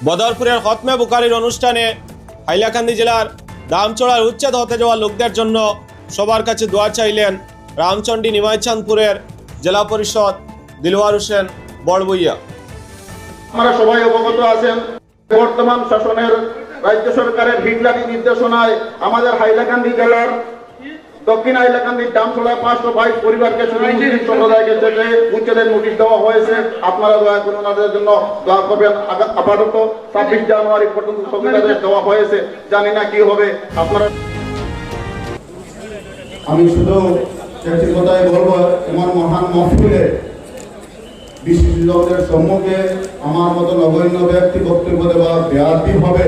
বদরপুরের খতমে বুখারীর অনুষ্ঠানে হাইলাকান্দি জেলার দামচড়ার উচ্ছেদ হতে যাওয়া লোকদের জন্য সবার কাছে দোয়া চাইলেন রামচন্ডী নিমাইচাঁদপুরের জেলা পরিষদ দিলওয়ার হোসেন বড়বইয়া। আমরা সবাই অবগত আছেন, বর্তমান শাসনের রাজ্য সরকারের হিটলারি নির্দেশনায় আমাদের হাইলাকান্দি জেলার দক্ষিণ হাইলাকান্দির দামচড়া 522 পরিবারকে মুসলিম সম্প্রদায়কে থেকে উচ্ছেদের নোটিশ দেওয়া হয়েছে। আপনারা দয়া করে ওনাদের জন্য দোয়া করবেন। আপাতত 26 জানুয়ারি পর্যন্ত স্থগিতাদেশ দেওয়া হয়েছে, জানি না কি হবে। আপনারা, আমি শুধু একটি কথাই বলবো, আমার মহান মহফিলে বিশেষ লোকদের সম্মুখে আমার মতো নগণ্য ব্যক্তি বক্তব্য দেওয়া ব্যাধি হবে।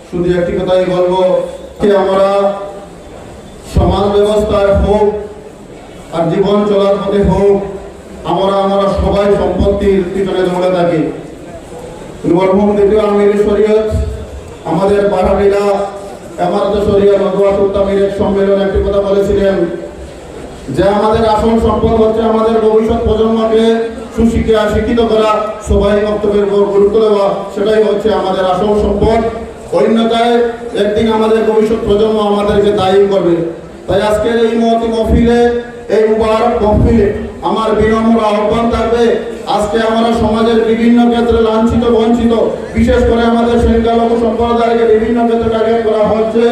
শুধু একটি কথাই বলবো যে আমরা সমাজ ব্যবস্থায় হোক আর জীবন চলার পথে হোক, আমরা সবাই সম্পত্তির পিছনে দৌড়ে থাকি। মরহুম দ্বিতীয় আমির শরীয়ত আমাদের পাহাড়িরা এমারত শরীয়ত নদওয়াতুত্তামির এক সম্মেলনে একটি কথা বলেছিলেন যে আমাদের আসল সম্পদ হচ্ছে আমাদের ভবিষ্যৎ প্রজন্মকে সুশিক্ষা শিক্ষিত করা, সবাই বক্তব্যের উপর গুরুত্ব দেওয়া, সেটাই হচ্ছে আমাদের আসল সম্পদ। অন্যথায় একদিন আমাদের ভবিষ্যৎ প্রজন্ম আমাদেরকে দায়ী করবে। তাই আজকের এই মহফিলে, এই মুবারক মহফিলে আমার বিনম্র আহ্বান থাকবে, আজকে আমরা সমাজের বিভিন্ন ক্ষেত্রে লাঞ্ছিত বঞ্চিত, বিশেষ করে আমাদের সংখ্যালঘু সম্প্রদায়কে বিভিন্ন ক্ষেত্রে টার্গেট করা হচ্ছে।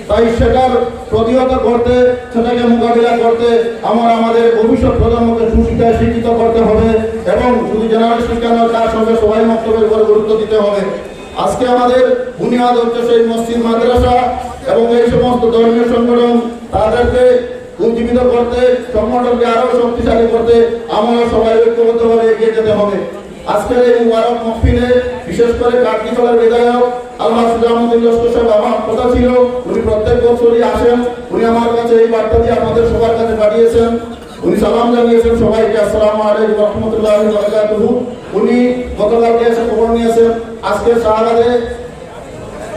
তাই সেটার প্রতিহত করতে, সেটাকে মোকাবিলা করতে আমাদের ভবিষ্যৎ প্রজন্মকে সুশিক্ষায় শিক্ষিত করতে হবে এবং শুধু জেনারেল শিক্ষা নয়, তার সঙ্গে সবাই বক্তব্যের উপর গুরুত্ব দিতে হবে। আজকে আমাদের বুনিয়াদ হচ্ছে সেই মসজিদ মাদ্রাসা এবং এই সমস্ত ধর্মীয় সংগঠন, তাদেরকে উজ্জীবিত করতে, সংগঠনকে আরো শক্তিশালী করতে আমরা সবাই ঐক্যবদ্ধভাবে এগিয়ে যেতে হবে। আজকের এই মুবারক মহফিলে বিশেষ করে কাটকিছড়ার বিধায়ক আল্লাহ সুজামুদ্দিন লস্কর সাহেব আমার কথা ছিল, উনি প্রত্যেক বছরই আসেন। উনি আমার কাছে এই বার্তা দিয়ে আপনাদের সবার কাছে পাঠিয়েছেন। উনি সালাম জানিয়েছেন সবাইকে, আসসালামু আলাইকুম ওয়া রাহমাতুল্লাহি ওয়া বারাকাতুহু। উনি গতকালকে এসে খবর নিয়েছেন আজকে শাহবাগে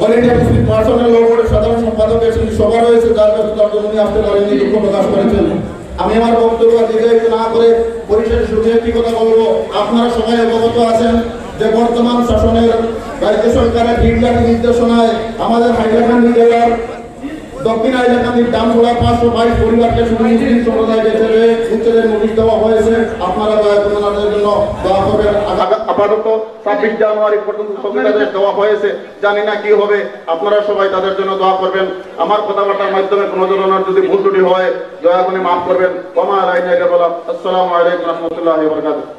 অল ইন্ডিয়া মুসলিম পার্সোনাল ল বোর্ডের সাধারণ সম্পাদক এসে সভা রয়েছে, যার ব্যস্ততার জন্য উনি আসতে পারেননি, দুঃখ প্রকাশ করেছেন। আমি আমার বক্তব্য দীর্ঘায়িত না করে পরিশেষে শুধু একটি কথা বলবো, আপনারা সবাই অবগত আছেন যে বর্তমান শাসনের রাজ্য সরকারের হিটলারি নির্দেশনায় আমাদের হাইলাকান্দি জেলার দক্ষিণ হাইলাকান্দির দামচড়া 522 পরিবারকে মুসলিম সম্প্রদায়কে থেকে উচ্ছেদের নোটিশ দেওয়া হয়েছে। আপনারা দয়া করে ওনাদের জন্য দোয়া করবেন। আপাতত 26 জানুয়ারি পর্যন্ত স্থগিতাদেশ দেওয়া হয়েছে, জানি না কি হবে। আপনারা সবাই তাদের জন্য দোয়া করবেন। আমার কথাবার্তার মাধ্যমে কোনো ধরনের যদি ভুল ত্রুটি হয় দয়া করে মাফ করবেন। আসসালামু আলাইকুম ওয়া রাহমাতুল্লাহি ওয়া বারাকাতুহু।